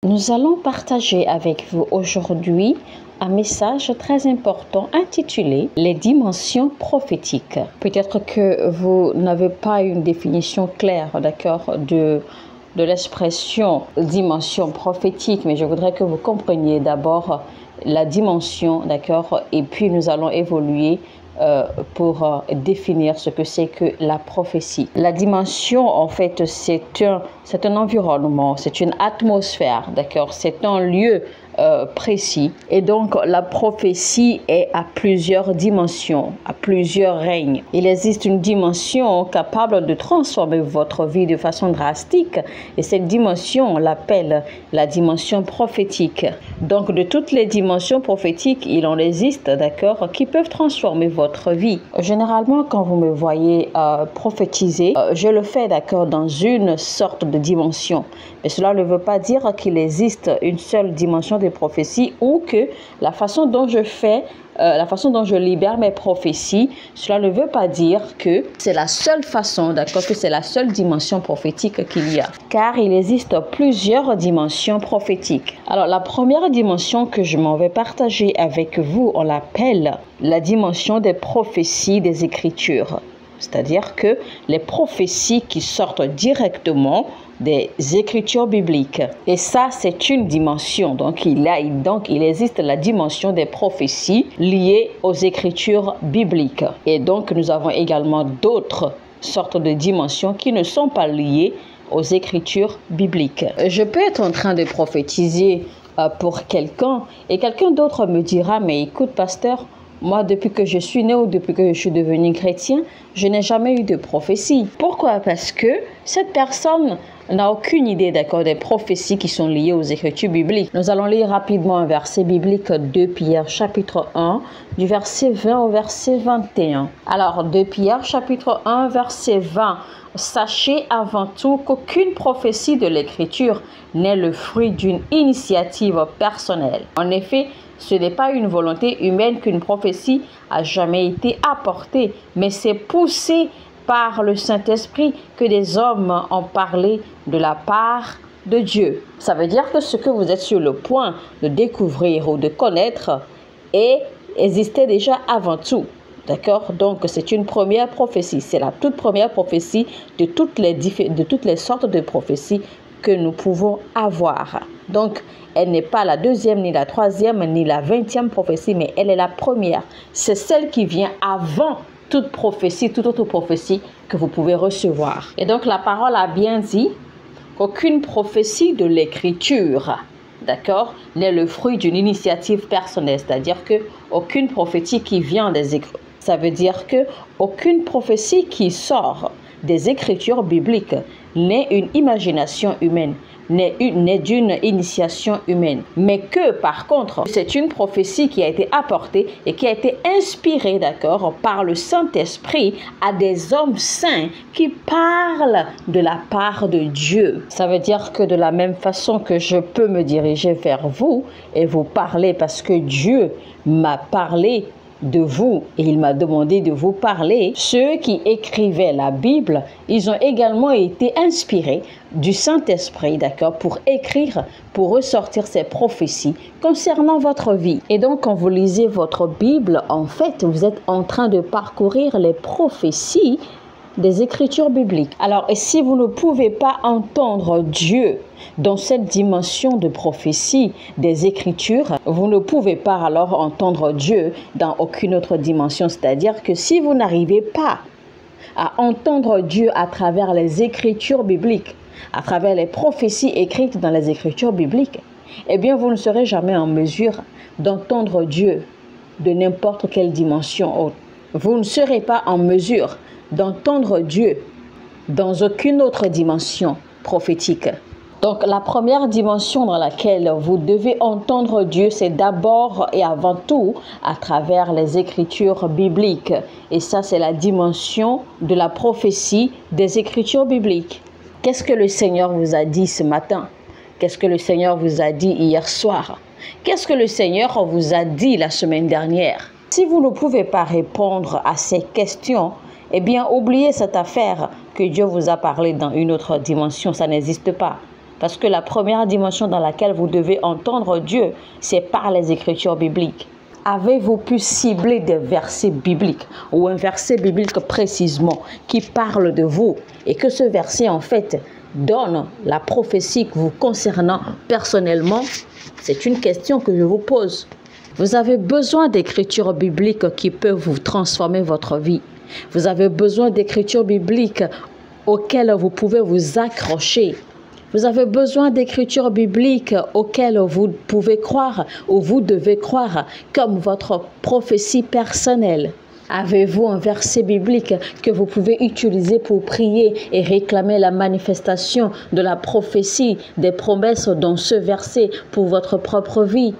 Nous allons partager avec vous aujourd'hui un message très important intitulé « Les dimensions prophétiques ». Peut-être que vous n'avez pas une définition claire, d'accord, de l'expression « dimension prophétique », mais je voudrais que vous compreniez d'abord la dimension, d'accord, et puis nous allons évoluer pour définir ce que c'est que la prophétie. La dimension, en fait, c'est un environnement, c'est une atmosphère, d'accord, c'est un lieu précis. Et donc, la prophétie est à plusieurs dimensions, à plusieurs règnes. Il existe une dimension capable de transformer votre vie de façon drastique et cette dimension, on l'appelle la dimension prophétique. Donc, de toutes les dimensions prophétiques, il en existe, d'accord, qui peuvent transformer votre vie. Généralement, quand vous me voyez prophétiser, je le fais, d'accord, dans une sorte de dimension. Mais cela ne veut pas dire qu'il existe une seule dimension de prophétie ou que la façon dont je fais, la façon dont je libère mes prophéties, cela ne veut pas dire que c'est la seule façon, d'accord, que c'est la seule dimension prophétique qu'il y a. Car il existe plusieurs dimensions prophétiques. Alors, la première dimension que je m'en vais partager avec vous, on l'appelle la dimension des prophéties des Écritures. C'est-à-dire que les prophéties qui sortent directement des Écritures bibliques. Et ça, c'est une dimension. Donc, il existe la dimension des prophéties liées aux Écritures bibliques. Et donc, nous avons également d'autres sortes de dimensions qui ne sont pas liées aux Écritures bibliques. Je peux être en train de prophétiser pour quelqu'un et quelqu'un d'autre me dira, mais écoute, pasteur, moi, depuis que je suis né ou depuis que je suis devenu chrétien, je n'ai jamais eu de prophétie. Pourquoi? Parce que cette personne n'a aucune idée, d'accord, des prophéties qui sont liées aux Écritures bibliques. Nous allons lire rapidement un verset biblique, 2 Pierre chapitre 1, du verset 20 au verset 21. Alors, 2 Pierre chapitre 1, verset 20. Sachez avant tout qu'aucune prophétie de l'Écriture n'est le fruit d'une initiative personnelle. En effet, ce n'est pas une volonté humaine qu'une prophétie a jamais été apportée, mais c'est poussé par le Saint-Esprit que des hommes ont parlé de la part de Dieu. Ça veut dire que ce que vous êtes sur le point de découvrir ou de connaître existait déjà avant tout. D'accord? Donc, c'est une première prophétie. C'est la toute première prophétie de toutes les sortes de prophéties que nous pouvons avoir. Donc, elle n'est pas la deuxième, ni la troisième, ni la 20e prophétie, mais elle est la première. C'est celle qui vient avant toute prophétie, toute autre prophétie que vous pouvez recevoir. Et donc, la parole a bien dit qu'aucune prophétie de l'Écriture, d'accord, n'est le fruit d'une initiative personnelle. C'est-à-dire qu'aucune prophétie qui vient des Écritures. Ça veut dire qu'aucune prophétie qui sort des Écritures bibliques n'est une imagination humaine, n'est d'une initiation humaine. Mais que, par contre, c'est une prophétie qui a été apportée et qui a été inspirée, d'accord, par le Saint-Esprit à des hommes saints qui parlent de la part de Dieu. Ça veut dire que de la même façon que je peux me diriger vers vous et vous parler parce que Dieu m'a parlé de vous et il m'a demandé de vous parler. Ceux qui écrivaient la Bible, ils ont également été inspirés du Saint-Esprit, d'accord, pour écrire, pour ressortir ces prophéties concernant votre vie. Et donc, quand vous lisez votre Bible, en fait, vous êtes en train de parcourir les prophéties des Écritures bibliques. Alors, et si vous ne pouvez pas entendre Dieu dans cette dimension de prophétie des Écritures, vous ne pouvez pas alors entendre Dieu dans aucune autre dimension. C'est-à-dire que si vous n'arrivez pas à entendre Dieu à travers les Écritures bibliques, à travers les prophéties écrites dans les Écritures bibliques, eh bien, vous ne serez jamais en mesure d'entendre Dieu de n'importe quelle dimension autre. Vous ne serez pas en mesure d'entendre Dieu dans aucune autre dimension prophétique. Donc, la première dimension dans laquelle vous devez entendre Dieu, c'est d'abord et avant tout à travers les Écritures bibliques. Et ça, c'est la dimension de la prophétie des Écritures bibliques. Qu'est-ce que le Seigneur vous a dit ce matin? Qu'est-ce que le Seigneur vous a dit hier soir? Qu'est-ce que le Seigneur vous a dit la semaine dernière? Si vous ne pouvez pas répondre à ces questions, eh bien, oubliez cette affaire que Dieu vous a parlé dans une autre dimension. Ça n'existe pas. Parce que la première dimension dans laquelle vous devez entendre Dieu, c'est par les Écritures bibliques. Avez-vous pu cibler des versets bibliques ou un verset biblique précisément qui parle de vous et que ce verset en fait donne la prophétie vous concernant personnellement? C'est une question que je vous pose. Vous avez besoin d'écritures bibliques qui peuvent vous transformer votre vie. Vous avez besoin d'écritures bibliques auxquelles vous pouvez vous accrocher. Vous avez besoin d'écritures bibliques auxquelles vous pouvez croire ou vous devez croire comme votre prophétie personnelle. Avez-vous un verset biblique que vous pouvez utiliser pour prier et réclamer la manifestation de la prophétie, des promesses dans ce verset pour votre propre vie?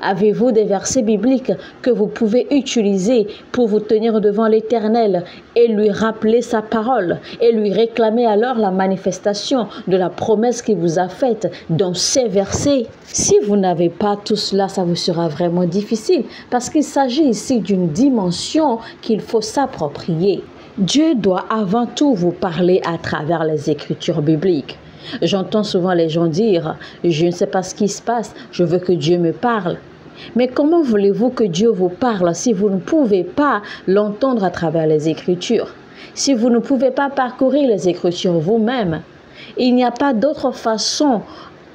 Avez-vous des versets bibliques que vous pouvez utiliser pour vous tenir devant l'Éternel et lui rappeler sa parole et lui réclamer alors la manifestation de la promesse qu'il vous a faite dans ces versets? Si vous n'avez pas tout cela, ça vous sera vraiment difficile parce qu'il s'agit ici d'une dimension qu'il faut s'approprier. Dieu doit avant tout vous parler à travers les Écritures bibliques. J'entends souvent les gens dire « Je ne sais pas ce qui se passe, je veux que Dieu me parle ». Mais comment voulez-vous que Dieu vous parle si vous ne pouvez pas l'entendre à travers les Écritures? Si vous ne pouvez pas parcourir les Écritures vous-même, il n'y a pas d'autre façon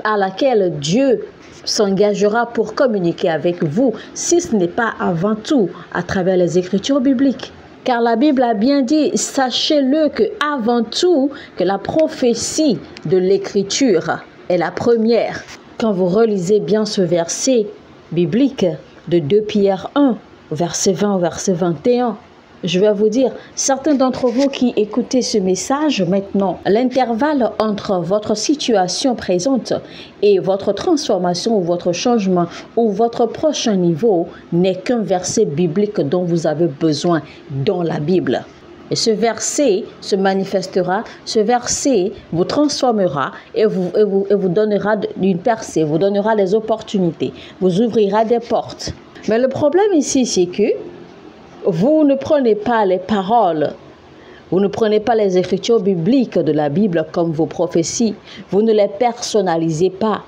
à laquelle Dieu s'engagera pour communiquer avec vous si ce n'est pas avant tout à travers les Écritures bibliques. Car la Bible a bien dit, sachez-le que avant tout, que la prophétie de l'Écriture est la première. Quand vous relisez bien ce verset biblique de 2 Pierre 1, verset 20 au verset 21, je vais vous dire, certains d'entre vous qui écoutez ce message maintenant, l'intervalle entre votre situation présente et votre transformation ou votre changement ou votre prochain niveau n'est qu'un verset biblique dont vous avez besoin dans la Bible. Et ce verset se manifestera, ce verset vous transformera et vous donnera une percée, vous donnera des opportunités, vous ouvrira des portes. Mais le problème ici, c'est que vous ne prenez pas les paroles, vous ne prenez pas les écritures bibliques de la Bible comme vos prophéties, vous ne les personnalisez pas.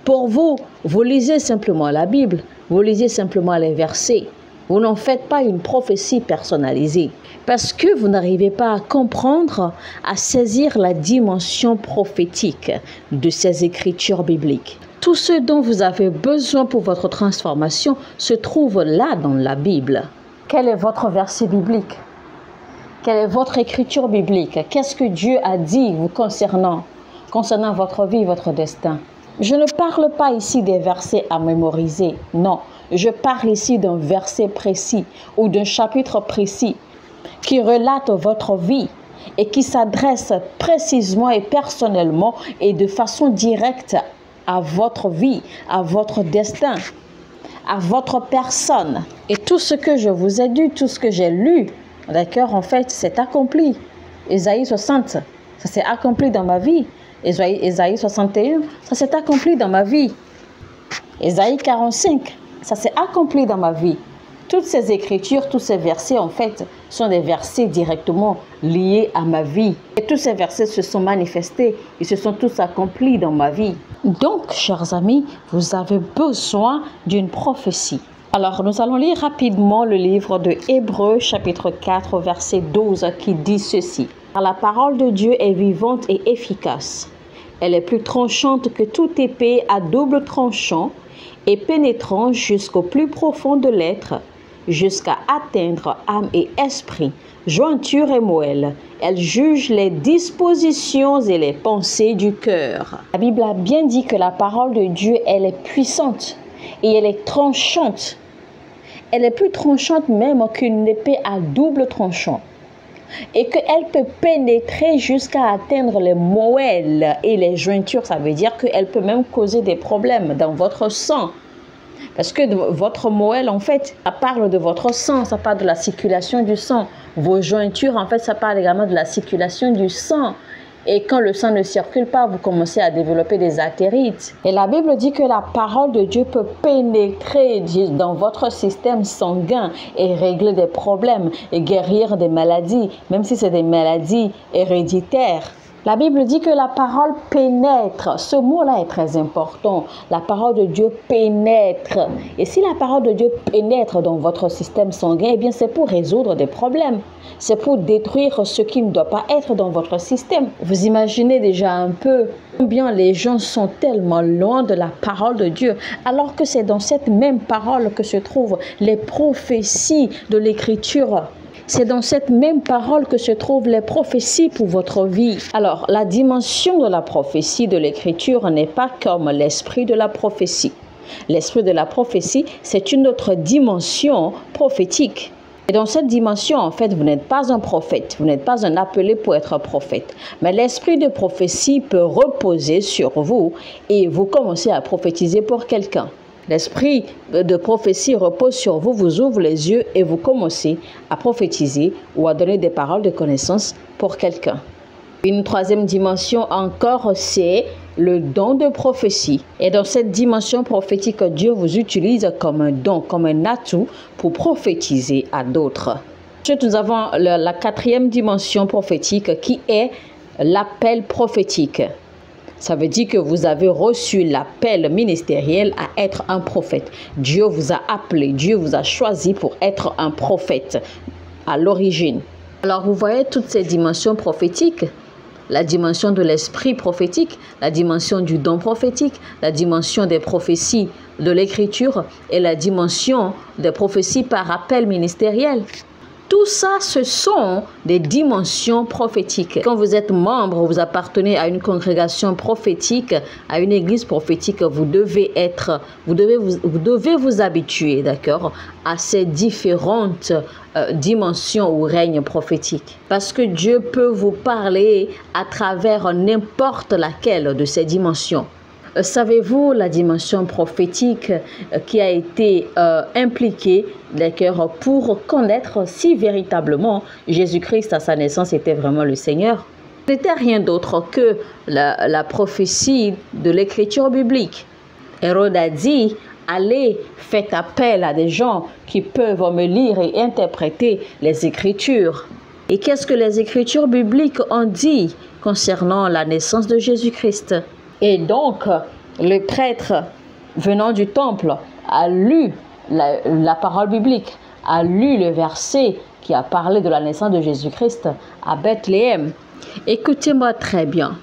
Pour vous, vous lisez simplement la Bible, vous lisez simplement les versets. Vous n'en faites pas une prophétie personnalisée parce que vous n'arrivez pas à comprendre, à saisir la dimension prophétique de ces écritures bibliques. Tout ce dont vous avez besoin pour votre transformation se trouve là dans la Bible. Quel est votre verset biblique? Quelle est votre écriture biblique? Qu'est-ce que Dieu a dit vous concernant votre vie, votre destin? Je ne parle pas ici des versets à mémoriser, non. Je parle ici d'un verset précis ou d'un chapitre précis qui relate votre vie et qui s'adresse précisément et personnellement et de façon directe à votre vie, à votre destin, à votre personne. Et tout ce que je vous ai dit, tout ce que j'ai lu, d'accord, en fait, c'est accompli. Ésaïe 60, ça s'est accompli dans ma vie. Ésaïe 61, ça s'est accompli dans ma vie. Ésaïe 45, ça s'est accompli dans ma vie. Toutes ces écritures, tous ces versets, en fait, sont des versets directement liés à ma vie. Et tous ces versets se sont manifestés, ils se sont tous accomplis dans ma vie. Donc, chers amis, vous avez besoin d'une prophétie. Alors, nous allons lire rapidement le livre de Hébreux, chapitre 4, verset 12, qui dit ceci. « Car la parole de Dieu est vivante et efficace. Elle est plus tranchante que toute épée à double tranchant et pénétrant jusqu'au plus profond de l'être, jusqu'à atteindre âme et esprit, jointure et moelle. Elle juge les dispositions et les pensées du cœur. » La Bible a bien dit que la parole de Dieu, elle est puissante et elle est tranchante. Elle est plus tranchante même qu'une épée à double tranchant. Et qu'elle peut pénétrer jusqu'à atteindre les moelles et les jointures. Ça veut dire qu'elle peut même causer des problèmes dans votre sang. Parce que votre moelle, en fait, ça parle de votre sang, ça parle de la circulation du sang. Vos jointures, en fait, ça parle également de la circulation du sang. Et quand le sang ne circule pas, vous commencez à développer des artérites. Et la Bible dit que la parole de Dieu peut pénétrer dans votre système sanguin et régler des problèmes et guérir des maladies, même si c'est des maladies héréditaires. La Bible dit que la parole pénètre. Ce mot-là est très important. La parole de Dieu pénètre. Et si la parole de Dieu pénètre dans votre système sanguin, eh bien c'est pour résoudre des problèmes. C'est pour détruire ce qui ne doit pas être dans votre système. Vous imaginez déjà un peu combien les gens sont tellement loin de la parole de Dieu, alors que c'est dans cette même parole que se trouvent les prophéties de l'Écriture. C'est dans cette même parole que se trouvent les prophéties pour votre vie. Alors, la dimension de la prophétie de l'Écriture n'est pas comme l'esprit de la prophétie. L'esprit de la prophétie, c'est une autre dimension prophétique. Et dans cette dimension, en fait, vous n'êtes pas un prophète, vous n'êtes pas un appelé pour être prophète. Mais l'esprit de prophétie peut reposer sur vous et vous commencez à prophétiser pour quelqu'un. L'esprit de prophétie repose sur vous, vous ouvre les yeux et vous commencez à prophétiser ou à donner des paroles de connaissance pour quelqu'un. Une troisième dimension encore, c'est le don de prophétie. Et dans cette dimension prophétique, Dieu vous utilise comme un don, comme un atout pour prophétiser à d'autres. Ensuite, nous avons la quatrième dimension prophétique qui est l'appel prophétique. Ça veut dire que vous avez reçu l'appel ministériel à être un prophète. Dieu vous a appelé, Dieu vous a choisi pour être un prophète à l'origine. Alors vous voyez toutes ces dimensions prophétiques, la dimension de l'esprit prophétique, la dimension du don prophétique, la dimension des prophéties de l'écriture et la dimension des prophéties par appel ministériel. Tout ça, ce sont des dimensions prophétiques. Quand vous êtes membre, vous appartenez à une congrégation prophétique, à une église prophétique, vous devez vous habituer, d'accord, à ces différentes dimensions ou règnes prophétiques. Parce que Dieu peut vous parler à travers n'importe laquelle de ces dimensions. Savez-vous la dimension prophétique qui a été impliquée pour connaître si véritablement Jésus-Christ à sa naissance était vraiment le Seigneur? Ce n'était rien d'autre que la prophétie de l'écriture biblique. Hérode a dit, allez, faites appel à des gens qui peuvent me lire et interpréter les Écritures. Et qu'est-ce que les Écritures bibliques ont dit concernant la naissance de Jésus-Christ? Et donc, le prêtre venant du temple a lu la parole biblique, a lu le verset qui a parlé de la naissance de Jésus-Christ à Bethléem. Écoutez-moi très bien.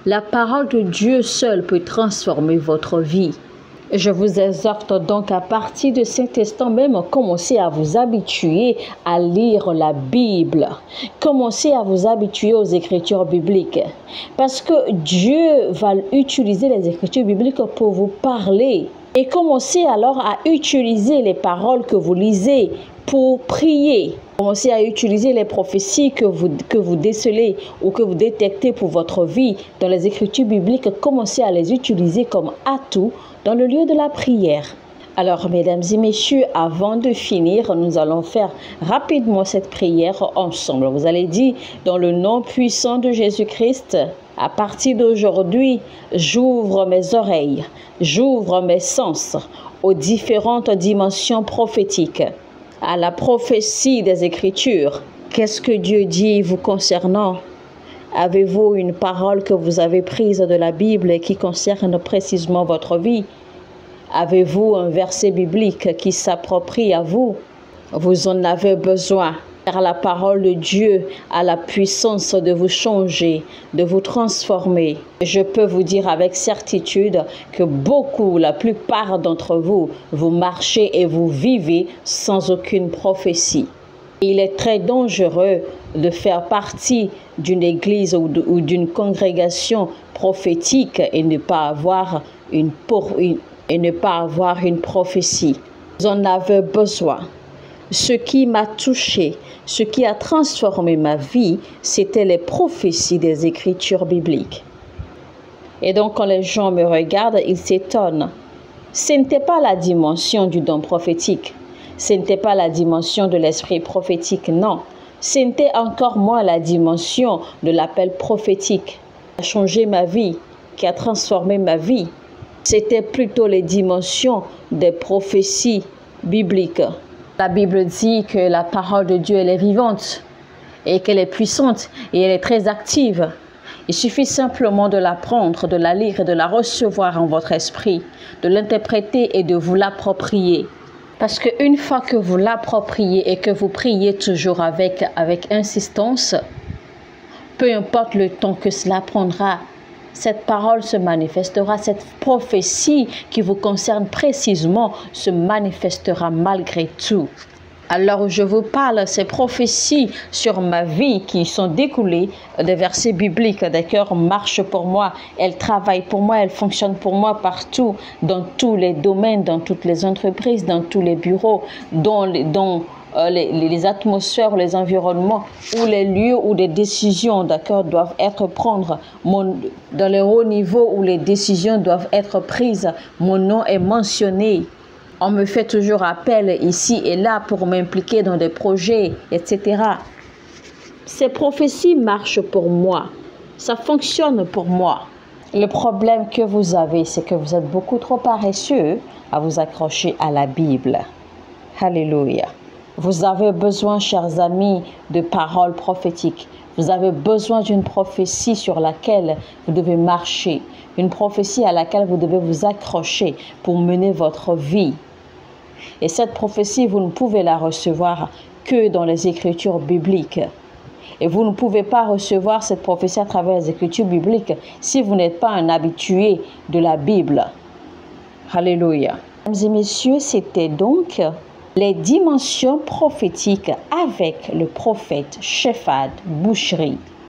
La parole de Dieu seule peut transformer votre vie. Je vous exhorte donc à partir de cet instant même, commencez à vous habituer à lire la Bible. Commencez à vous habituer aux Écritures bibliques. Parce que Dieu va utiliser les Écritures bibliques pour vous parler. Et commencez alors à utiliser les paroles que vous lisez pour prier. Commencez à utiliser les prophéties que vous décelez ou que vous détectez pour votre vie dans les Écritures bibliques. Commencez à les utiliser comme atout dans le lieu de la prière. Alors, mesdames et messieurs, avant de finir, nous allons faire rapidement cette prière ensemble. Vous allez dire, dans le nom puissant de Jésus-Christ, à partir d'aujourd'hui, j'ouvre mes oreilles, j'ouvre mes sens aux différentes dimensions prophétiques, à la prophétie des Écritures. Qu'est-ce que Dieu dit vous concernant? Avez-vous une parole que vous avez prise de la Bible et qui concerne précisément votre vie? Avez-vous un verset biblique qui s'approprie à vous? Vous en avez besoin, car la parole de Dieu a la puissance de vous changer, de vous transformer. Je peux vous dire avec certitude que la plupart d'entre vous, vous marchez et vous vivez sans aucune prophétie. Il est très dangereux de faire partie d'une église ou d'une congrégation prophétique et ne pas avoir une prophétie. Vous en avez besoin. Ce qui m'a touché, ce qui a transformé ma vie, c'était les prophéties des Écritures bibliques. Et donc quand les gens me regardent, ils s'étonnent. Ce n'était pas la dimension du don prophétique. Ce n'était pas la dimension de l'esprit prophétique, non. C'était encore moins la dimension de l'appel prophétique qui a changé ma vie, qui a transformé ma vie. C'était plutôt les dimensions des prophéties bibliques. La Bible dit que la parole de Dieu, elle est vivante et qu'elle est puissante et elle est très active. Il suffit simplement de l'apprendre, de la lire et de la recevoir en votre esprit, de l'interpréter et de vous l'approprier. Parce qu'une fois que vous l'appropriez et que vous priez toujours avec insistance, peu importe le temps que cela prendra, cette parole se manifestera, cette prophétie qui vous concerne précisément se manifestera malgré tout. Alors je vous parle, ces prophéties sur ma vie qui sont découlées des versets bibliques. D'accord, marchent pour moi, elles travaillent pour moi, elles fonctionnent pour moi partout, dans tous les domaines, dans toutes les entreprises, dans tous les bureaux, dans les atmosphères, les environnements, où les lieux où des décisions, d'accord, doivent être prises. Dans les hauts niveaux où les décisions doivent être prises, mon nom est mentionné. On me fait toujours appel ici et là pour m'impliquer dans des projets, etc. Ces prophéties marchent pour moi. Ça fonctionne pour moi. Le problème que vous avez, c'est que vous êtes beaucoup trop paresseux à vous accrocher à la Bible. Alléluia. Vous avez besoin, chers amis, de paroles prophétiques. Vous avez besoin d'une prophétie sur laquelle vous devez marcher. Une prophétie à laquelle vous devez vous accrocher pour mener votre vie. Et cette prophétie, vous ne pouvez la recevoir que dans les Écritures bibliques. Et vous ne pouvez pas recevoir cette prophétie à travers les Écritures bibliques si vous n'êtes pas un habitué de la Bible. Alléluia. Mesdames et messieurs, c'était donc les dimensions prophétiques avec le prophète Shepherd Bushri.